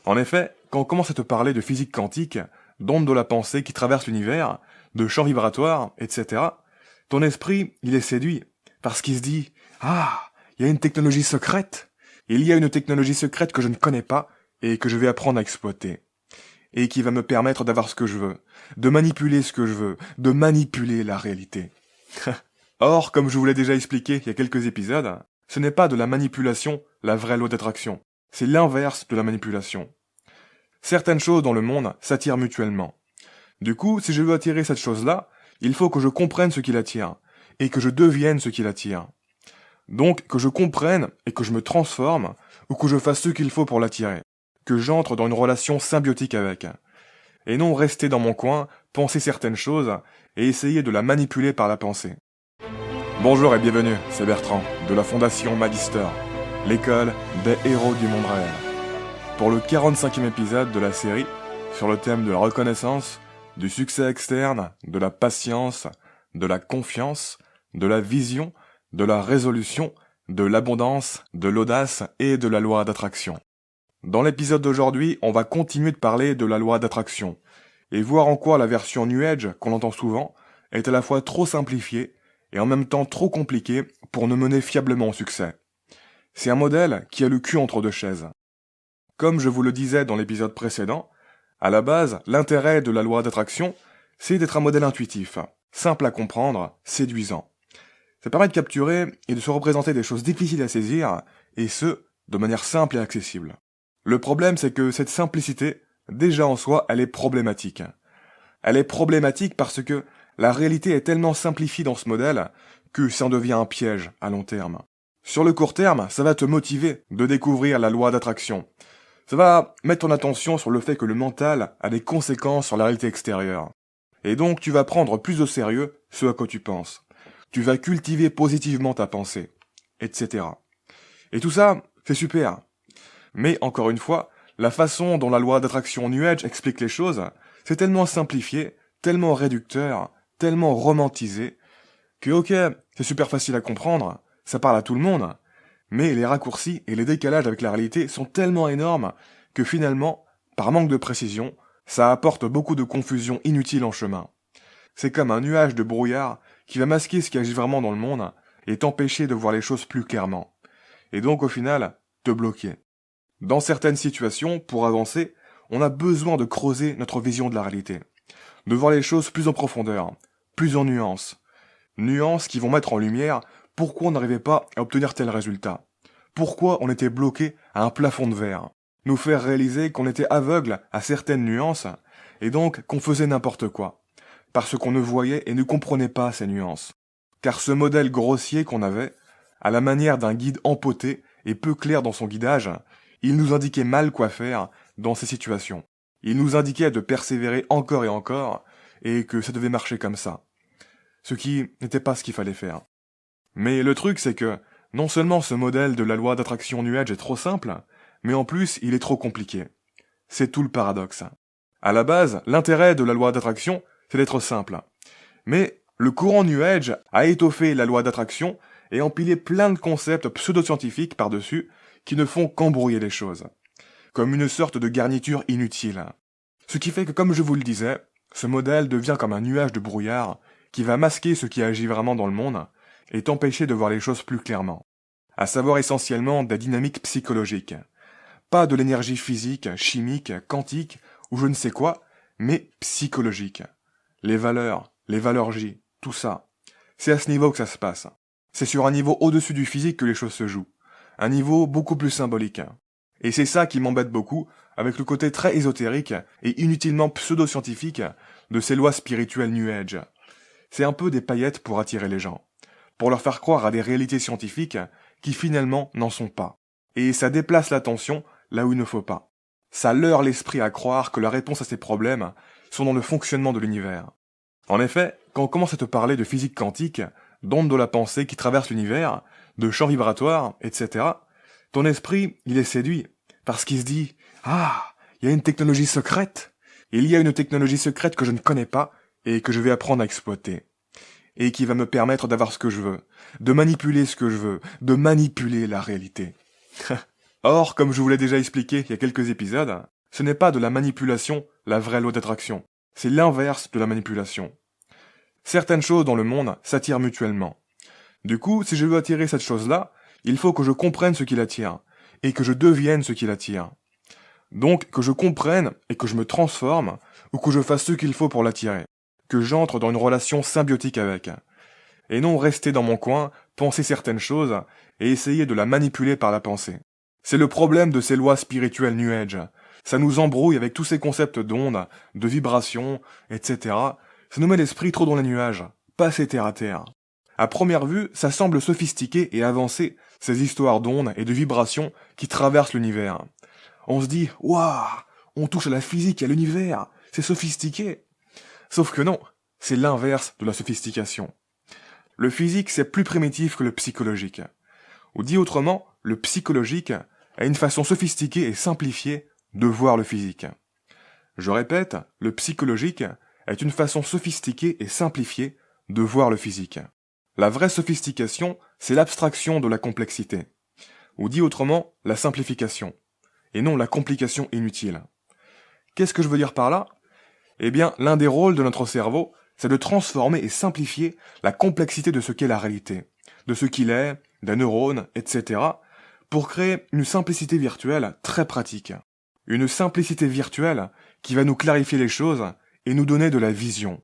En effet, quand on commence à te parler de physique quantique, d'ondes de la pensée qui traversent l'univers, de champs vibratoires, etc., ton esprit, il est séduit, parce qu'il se dit « Ah, il y a une technologie secrète. Il y a une technologie secrète que je ne connais pas et que je vais apprendre à exploiter. Et qui va me permettre d'avoir ce que je veux, de manipuler ce que je veux, de manipuler la réalité. » Or, comme je vous l'ai déjà expliqué il y a quelques épisodes, ce n'est pas de la manipulation la vraie loi d'attraction. C'est l'inverse de la manipulation. Certaines choses dans le monde s'attirent mutuellement. Du coup, si je veux attirer cette chose-là, il faut que je comprenne ce qui l'attire, et que je devienne ce qui l'attire. Donc, que je comprenne et que je me transforme, ou que je fasse ce qu'il faut pour l'attirer. Que j'entre dans une relation symbiotique avec. Et non rester dans mon coin, penser certaines choses, et essayer de la manipuler par la pensée. Bonjour et bienvenue, c'est Bertrand, de la Fondation Magister, l'école des héros du monde réel. Pour le 45e épisode de la série, sur le thème de la reconnaissance, du succès externe, de la patience, de la confiance, de la vision, de la résolution, de l'abondance, de l'audace et de la loi d'attraction. Dans l'épisode d'aujourd'hui, on va continuer de parler de la loi d'attraction, et voir en quoi la version New Age, qu'on entend souvent, est à la fois trop simplifiée, et en même temps trop compliquée pour nous mener fiablement au succès. C'est un modèle qui a le cul entre deux chaises. Comme je vous le disais dans l'épisode précédent, à la base, l'intérêt de la loi d'attraction, c'est d'être un modèle intuitif, simple à comprendre, séduisant. Ça permet de capturer et de se représenter des choses difficiles à saisir, et ce, de manière simple et accessible. Le problème, c'est que cette simplicité, déjà en soi, elle est problématique. Elle est problématique parce que la réalité est tellement simplifiée dans ce modèle que ça en devient un piège à long terme. Sur le court terme, ça va te motiver de découvrir la loi d'attraction. Ça va mettre ton attention sur le fait que le mental a des conséquences sur la réalité extérieure. Et donc tu vas prendre plus au sérieux ce à quoi tu penses. Tu vas cultiver positivement ta pensée, etc. Et tout ça, c'est super. Mais encore une fois, la façon dont la loi d'attraction New Age explique les choses, c'est tellement simplifié, tellement réducteur, tellement romantisé, que ok, c'est super facile à comprendre, ça parle à tout le monde, mais les raccourcis et les décalages avec la réalité sont tellement énormes que finalement, par manque de précision, ça apporte beaucoup de confusion inutile en chemin. C'est comme un nuage de brouillard qui va masquer ce qui agit vraiment dans le monde et t'empêcher de voir les choses plus clairement. Et donc au final, te bloquer. Dans certaines situations, pour avancer, on a besoin de creuser notre vision de la réalité. De voir les choses plus en profondeur, plus en nuances. Nuances qui vont mettre en lumière pourquoi on n'arrivait pas à obtenir tel résultat. Pourquoi on était bloqué à un plafond de verre. Nous faire réaliser qu'on était aveugle à certaines nuances, et donc qu'on faisait n'importe quoi. Parce qu'on ne voyait et ne comprenait pas ces nuances. Car ce modèle grossier qu'on avait, à la manière d'un guide empoté et peu clair dans son guidage, il nous indiquait mal quoi faire dans ces situations. Il nous indiquait de persévérer encore et encore, et que ça devait marcher comme ça. Ce qui n'était pas ce qu'il fallait faire. Mais le truc, c'est que, non seulement ce modèle de la loi d'attraction New Age est trop simple, mais en plus, il est trop compliqué. C'est tout le paradoxe. À la base, l'intérêt de la loi d'attraction, c'est d'être simple. Mais le courant New Age a étoffé la loi d'attraction et empilé plein de concepts pseudo-scientifiques par-dessus qui ne font qu'embrouiller les choses. Comme une sorte de garniture inutile. Ce qui fait que, comme je vous le disais, ce modèle devient comme un nuage de brouillard qui va masquer ce qui agit vraiment dans le monde et t'empêcher de voir les choses plus clairement. À savoir essentiellement des dynamiques psychologiques. Pas de l'énergie physique, chimique, quantique ou je ne sais quoi, mais psychologique. Les valeurs J, tout ça. C'est à ce niveau que ça se passe. C'est sur un niveau au-dessus du physique que les choses se jouent. Un niveau beaucoup plus symbolique. Et c'est ça qui m'embête beaucoup avec le côté très ésotérique et inutilement pseudo-scientifique de ces lois spirituelles New Age. C'est un peu des paillettes pour attirer les gens. Pour leur faire croire à des réalités scientifiques qui finalement n'en sont pas. Et ça déplace l'attention là où il ne faut pas. Ça leurre l'esprit à croire que la réponse à ces problèmes sont dans le fonctionnement de l'univers. En effet, quand on commence à te parler de physique quantique, d'ondes de la pensée qui traversent l'univers, de champs vibratoires, etc., ton esprit, il est séduit, parce qu'il se dit « Ah, il y a une technologie secrète. Il y a une technologie secrète que je ne connais pas et que je vais apprendre à exploiter. Et qui va me permettre d'avoir ce que je veux, de manipuler ce que je veux, de manipuler la réalité. » Or, comme je vous l'ai déjà expliqué il y a quelques épisodes, ce n'est pas de la manipulation la vraie loi d'attraction, c'est l'inverse de la manipulation. Certaines choses dans le monde s'attirent mutuellement. Du coup, si je veux attirer cette chose-là, il faut que je comprenne ce qui l'attire, et que je devienne ce qui l'attire. Donc, que je comprenne et que je me transforme, ou que je fasse ce qu'il faut pour l'attirer. Que j'entre dans une relation symbiotique avec. Et non rester dans mon coin, penser certaines choses, et essayer de la manipuler par la pensée. C'est le problème de ces lois spirituelles New Age. Ça nous embrouille avec tous ces concepts d'ondes, de vibrations, etc. Ça nous met l'esprit trop dans les nuages, pas assez terre à terre. À première vue, ça semble sophistiqué et avancé, ces histoires d'ondes et de vibrations qui traversent l'univers. On se dit, waouh, on touche à la physique et à l'univers, c'est sophistiqué. Sauf que non, c'est l'inverse de la sophistication. Le physique, c'est plus primitif que le psychologique. Ou dit autrement, le psychologique a une façon sophistiquée et simplifiée de voir le physique. Je répète, le psychologique est une façon sophistiquée et simplifiée de voir le physique. La vraie sophistication, c'est l'abstraction de la complexité. Ou dit autrement, la simplification. Et non la complication inutile. Qu'est-ce que je veux dire par là? Eh bien, l'un des rôles de notre cerveau, c'est de transformer et simplifier la complexité de ce qu'est la réalité, de ce qu'il est, des neurones, etc., pour créer une simplicité virtuelle très pratique. Une simplicité virtuelle qui va nous clarifier les choses et nous donner de la vision.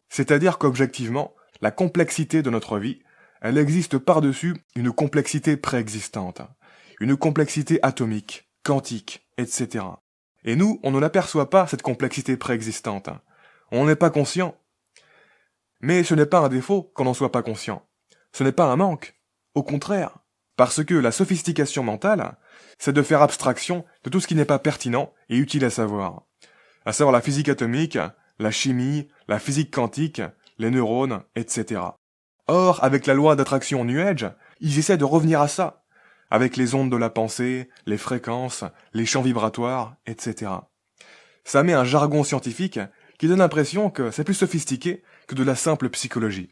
C'est-à-dire qu'objectivement, la complexité de notre vie, elle existe par-dessus une complexité préexistante, une complexité atomique, quantique, etc. Et nous, on ne l'aperçoit pas, cette complexité préexistante. On n'est pas conscient. Mais ce n'est pas un défaut qu'on n'en soit pas conscient. Ce n'est pas un manque. Au contraire. Parce que la sophistication mentale, c'est de faire abstraction de tout ce qui n'est pas pertinent et utile à savoir. À savoir la physique atomique, la chimie, la physique quantique, les neurones, etc. Or, avec la loi d'attraction New Age, ils essaient de revenir à ça. Avec les ondes de la pensée, les fréquences, les champs vibratoires, etc. Ça met un jargon scientifique qui donne l'impression que c'est plus sophistiqué que de la simple psychologie.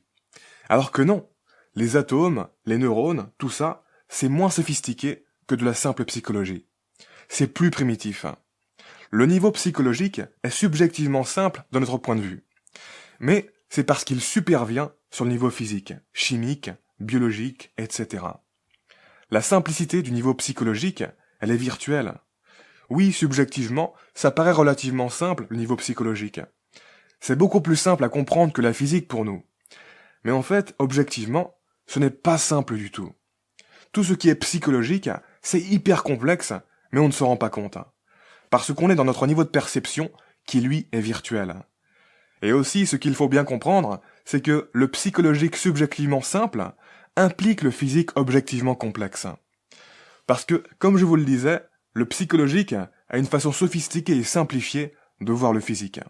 Alors que non, les atomes, les neurones, tout ça, c'est moins sophistiqué que de la simple psychologie. C'est plus primitif. Le niveau psychologique est subjectivement simple de notre point de vue. Mais c'est parce qu'il supervient sur le niveau physique, chimique, biologique, etc. La simplicité du niveau psychologique, elle est virtuelle. Oui, subjectivement, ça paraît relativement simple, le niveau psychologique. C'est beaucoup plus simple à comprendre que la physique pour nous. Mais en fait, objectivement, ce n'est pas simple du tout. Tout ce qui est psychologique, c'est hyper complexe, mais on ne s'en rend pas compte. Parce qu'on est dans notre niveau de perception, qui lui est virtuel. Et aussi, ce qu'il faut bien comprendre, c'est que le psychologique subjectivement simple implique le physique objectivement complexe. Parce que, comme je vous le disais, le psychologique a une façon sophistiquée et simplifiée de voir le physique.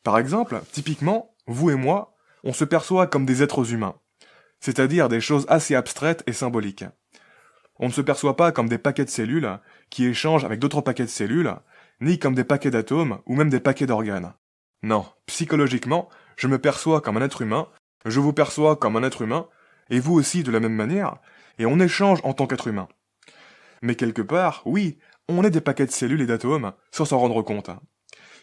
Par exemple, typiquement, vous et moi, on se perçoit comme des êtres humains, c'est-à-dire des choses assez abstraites et symboliques. On ne se perçoit pas comme des paquets de cellules qui échangent avec d'autres paquets de cellules, ni comme des paquets d'atomes ou même des paquets d'organes. Non, psychologiquement, je me perçois comme un être humain, je vous perçois comme un être humain, et vous aussi de la même manière, et on échange en tant qu'être humain. Mais quelque part, oui, on est des paquets de cellules et d'atomes sans s'en rendre compte.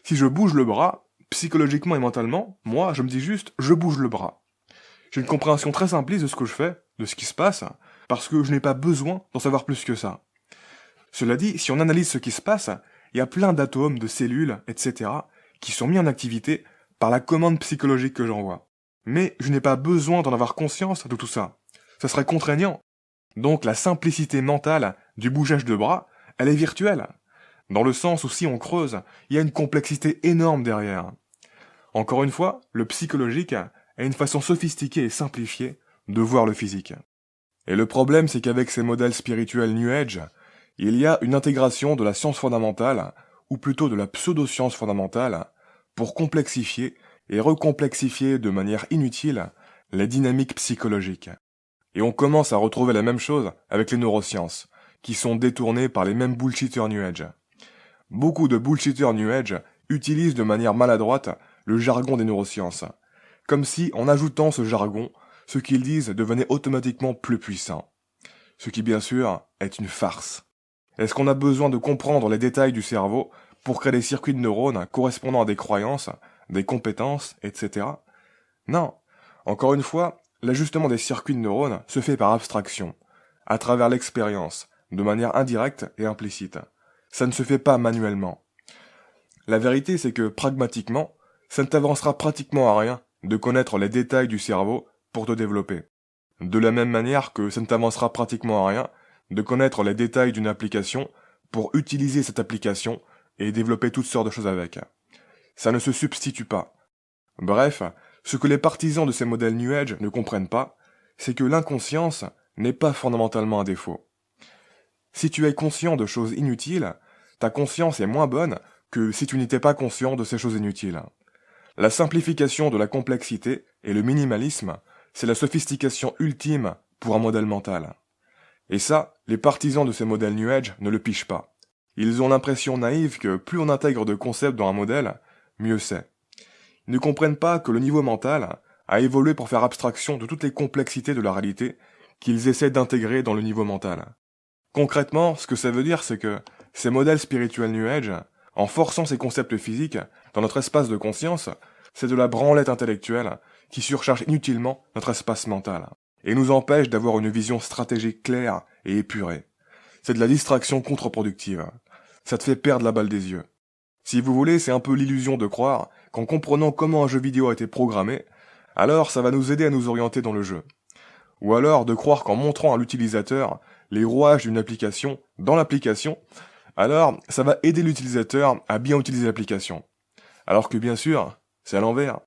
Si je bouge le bras, psychologiquement et mentalement, moi, je me dis juste, je bouge le bras. J'ai une compréhension très simpliste de ce que je fais, de ce qui se passe, parce que je n'ai pas besoin d'en savoir plus que ça. Cela dit, si on analyse ce qui se passe, il y a plein d'atomes, de cellules, etc., qui sont mis en activité par la commande psychologique que j'envoie. Mais je n'ai pas besoin d'en avoir conscience de tout ça. Ça serait contraignant. Donc la simplicité mentale du bougeage de bras, elle est virtuelle. Dans le sens où si on creuse, il y a une complexité énorme derrière. Encore une fois, le psychologique a une façon sophistiquée et simplifiée de voir le physique. Et le problème, c'est qu'avec ces modèles spirituels New Age, il y a une intégration de la science fondamentale, ou plutôt de la pseudo-science fondamentale, pour complexifier et recomplexifier de manière inutile les dynamiques psychologiques. Et on commence à retrouver la même chose avec les neurosciences, qui sont détournées par les mêmes bullshitters New Age. Beaucoup de bullshitters New Age utilisent de manière maladroite le jargon des neurosciences, comme si, en ajoutant ce jargon, ce qu'ils disent devenait automatiquement plus puissant. Ce qui, bien sûr, est une farce. Est-ce qu'on a besoin de comprendre les détails du cerveau pour créer des circuits de neurones correspondant à des croyances, des compétences, etc. Non. Encore une fois, l'ajustement des circuits de neurones se fait par abstraction, à travers l'expérience, de manière indirecte et implicite. Ça ne se fait pas manuellement. La vérité, c'est que, pragmatiquement, ça ne t'avancera pratiquement à rien de connaître les détails du cerveau pour te développer. De la même manière que ça ne t'avancera pratiquement à rien de connaître les détails d'une application pour utiliser cette application et développer toutes sortes de choses avec. Ça ne se substitue pas. Bref, ce que les partisans de ces modèles New Age ne comprennent pas, c'est que l'inconscience n'est pas fondamentalement un défaut. Si tu es conscient de choses inutiles, ta conscience est moins bonne que si tu n'étais pas conscient de ces choses inutiles. La simplification de la complexité et le minimalisme, c'est la sophistication ultime pour un modèle mental. Et ça, les partisans de ces modèles New Age ne le pichent pas. Ils ont l'impression naïve que plus on intègre de concepts dans un modèle, mieux c'est. Ils ne comprennent pas que le niveau mental a évolué pour faire abstraction de toutes les complexités de la réalité qu'ils essaient d'intégrer dans le niveau mental. Concrètement, ce que ça veut dire, c'est que ces modèles spirituels New Age, en forçant ces concepts physiques dans notre espace de conscience, c'est de la branlette intellectuelle qui surcharge inutilement notre espace mental et nous empêche d'avoir une vision stratégique claire et épurée. C'est de la distraction contre-productive. Ça te fait perdre la balle des yeux. Si vous voulez, c'est un peu l'illusion de croire qu'en comprenant comment un jeu vidéo a été programmé, alors ça va nous aider à nous orienter dans le jeu. Ou alors de croire qu'en montrant à l'utilisateur les rouages d'une application dans l'application, alors ça va aider l'utilisateur à bien utiliser l'application. Alors que bien sûr, c'est à l'envers.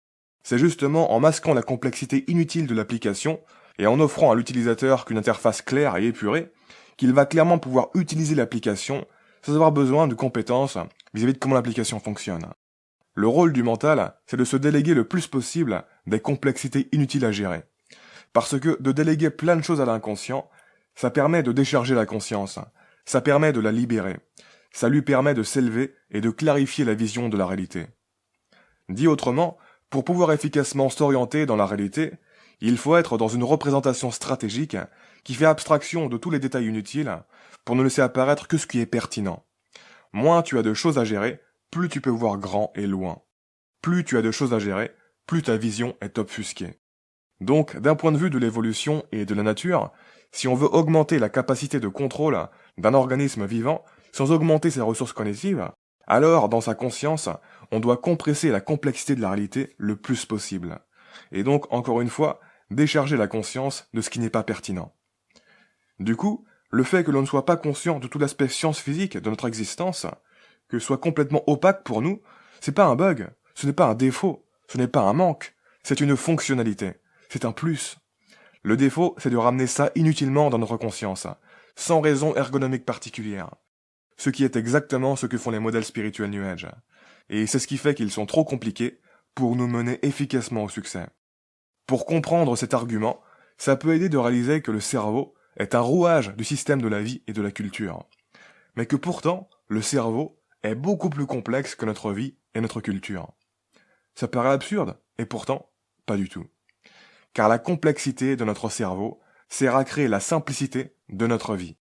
C'est justement en masquant la complexité inutile de l'application et en offrant à l'utilisateur qu'une interface claire et épurée, qu'il va clairement pouvoir utiliser l'application sans avoir besoin de compétences vis-à-vis de comment l'application fonctionne. Le rôle du mental, c'est de se déléguer le plus possible des complexités inutiles à gérer. Parce que de déléguer plein de choses à l'inconscient, ça permet de décharger la conscience, ça permet de la libérer, ça lui permet de s'élever et de clarifier la vision de la réalité. Dit autrement, pour pouvoir efficacement s'orienter dans la réalité, il faut être dans une représentation stratégique qui fait abstraction de tous les détails inutiles pour ne laisser apparaître que ce qui est pertinent. Moins tu as de choses à gérer, plus tu peux voir grand et loin. Plus tu as de choses à gérer, plus ta vision est obfusquée. Donc, d'un point de vue de l'évolution et de la nature, si on veut augmenter la capacité de contrôle d'un organisme vivant sans augmenter ses ressources cognitives, alors, dans sa conscience, on doit compresser la complexité de la réalité le plus possible. Et donc, encore une fois, décharger la conscience de ce qui n'est pas pertinent. Du coup, le fait que l'on ne soit pas conscient de tout l'aspect science physique de notre existence, que ce soit complètement opaque pour nous, c'est pas un bug, ce n'est pas un défaut, ce n'est pas un manque, c'est une fonctionnalité, c'est un plus. Le défaut, c'est de ramener ça inutilement dans notre conscience, sans raison ergonomique particulière. Ce qui est exactement ce que font les modèles spirituels New Age. Et c'est ce qui fait qu'ils sont trop compliqués pour nous mener efficacement au succès. Pour comprendre cet argument, ça peut aider de réaliser que le cerveau est un rouage du système de la vie et de la culture. Mais que pourtant, le cerveau est beaucoup plus complexe que notre vie et notre culture. Ça paraît absurde, et pourtant, pas du tout. Car la complexité de notre cerveau sert à créer la simplicité de notre vie.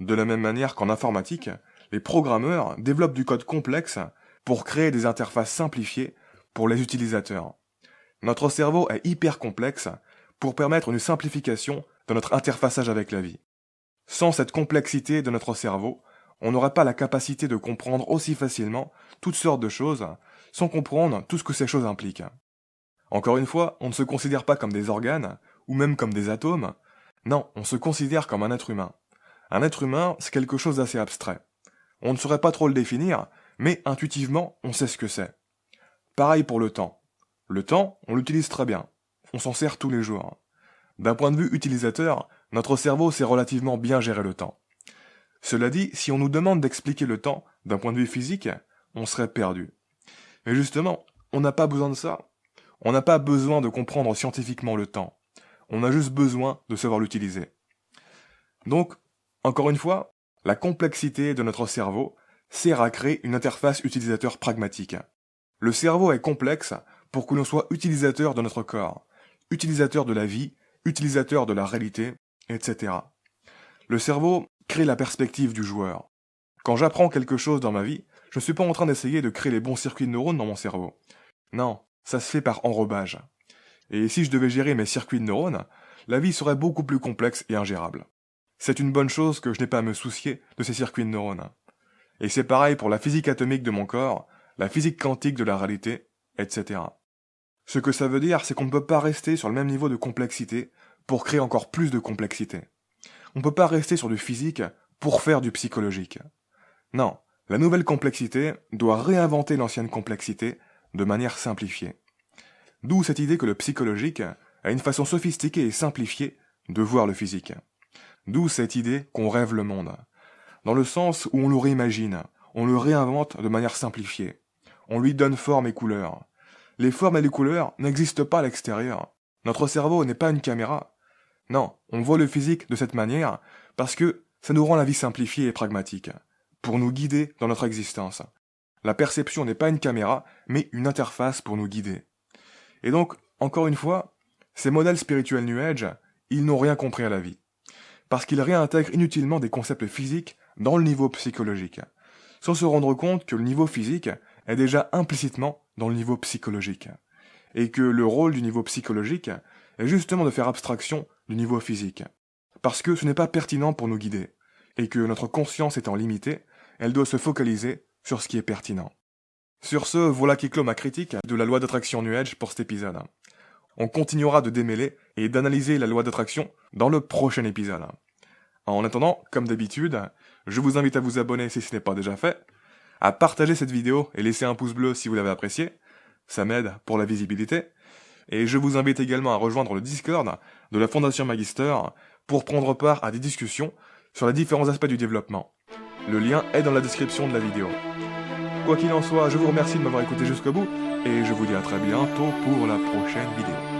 De la même manière qu'en informatique, les programmeurs développent du code complexe pour créer des interfaces simplifiées pour les utilisateurs. Notre cerveau est hyper complexe pour permettre une simplification de notre interfaçage avec la vie. Sans cette complexité de notre cerveau, on n'aurait pas la capacité de comprendre aussi facilement toutes sortes de choses sans comprendre tout ce que ces choses impliquent. Encore une fois, on ne se considère pas comme des organes, ou même comme des atomes. Non, on se considère comme un être humain. Un être humain, c'est quelque chose d'assez abstrait. On ne saurait pas trop le définir, mais intuitivement, on sait ce que c'est. Pareil pour le temps. Le temps, on l'utilise très bien. On s'en sert tous les jours. D'un point de vue utilisateur, notre cerveau sait relativement bien gérer le temps. Cela dit, si on nous demande d'expliquer le temps d'un point de vue physique, on serait perdu. Mais justement, on n'a pas besoin de ça. On n'a pas besoin de comprendre scientifiquement le temps. On a juste besoin de savoir l'utiliser. Donc, encore une fois, la complexité de notre cerveau sert à créer une interface utilisateur pragmatique. Le cerveau est complexe pour que l'on soit utilisateur de notre corps, utilisateur de la vie, utilisateur de la réalité, etc. Le cerveau crée la perspective du joueur. Quand j'apprends quelque chose dans ma vie, je ne suis pas en train d'essayer de créer les bons circuits de neurones dans mon cerveau. Non, ça se fait par enrobage. Et si je devais gérer mes circuits de neurones, la vie serait beaucoup plus complexe et ingérable. C'est une bonne chose que je n'ai pas à me soucier de ces circuits de neurones. Et c'est pareil pour la physique atomique de mon corps, la physique quantique de la réalité, etc. Ce que ça veut dire, c'est qu'on ne peut pas rester sur le même niveau de complexité pour créer encore plus de complexité. On ne peut pas rester sur du physique pour faire du psychologique. Non, la nouvelle complexité doit réinventer l'ancienne complexité de manière simplifiée. D'où cette idée que le psychologique a une façon sophistiquée et simplifiée de voir le physique. D'où cette idée qu'on rêve le monde. Dans le sens où on le réimagine, on le réinvente de manière simplifiée. On lui donne forme et couleur. Les formes et les couleurs n'existent pas à l'extérieur. Notre cerveau n'est pas une caméra. Non, on voit le physique de cette manière parce que ça nous rend la vie simplifiée et pragmatique, pour nous guider dans notre existence. La perception n'est pas une caméra, mais une interface pour nous guider. Et donc, encore une fois, ces modèles spirituels New Age, ils n'ont rien compris à la vie. Parce qu'ils réintègrent inutilement des concepts physiques dans le niveau psychologique, sans se rendre compte que le niveau physique est déjà implicitement dans le niveau psychologique, et que le rôle du niveau psychologique est justement de faire abstraction du niveau physique, parce que ce n'est pas pertinent pour nous guider, et que notre conscience étant limitée, elle doit se focaliser sur ce qui est pertinent. Sur ce, voilà qui clôt ma critique de la loi d'attraction New Age pour cet épisode. On continuera de démêler et d'analyser la loi d'attraction dans le prochain épisode. En attendant, comme d'habitude, je vous invite à vous abonner si ce n'est pas déjà fait, à partager cette vidéo et laisser un pouce bleu si vous l'avez apprécié, ça m'aide pour la visibilité, et je vous invite également à rejoindre le Discord de la Fondation Magister pour prendre part à des discussions sur les différents aspects du développement. Le lien est dans la description de la vidéo. Quoi qu'il en soit, je vous remercie de m'avoir écouté jusqu'au bout, et je vous dis à très bientôt pour la prochaine vidéo.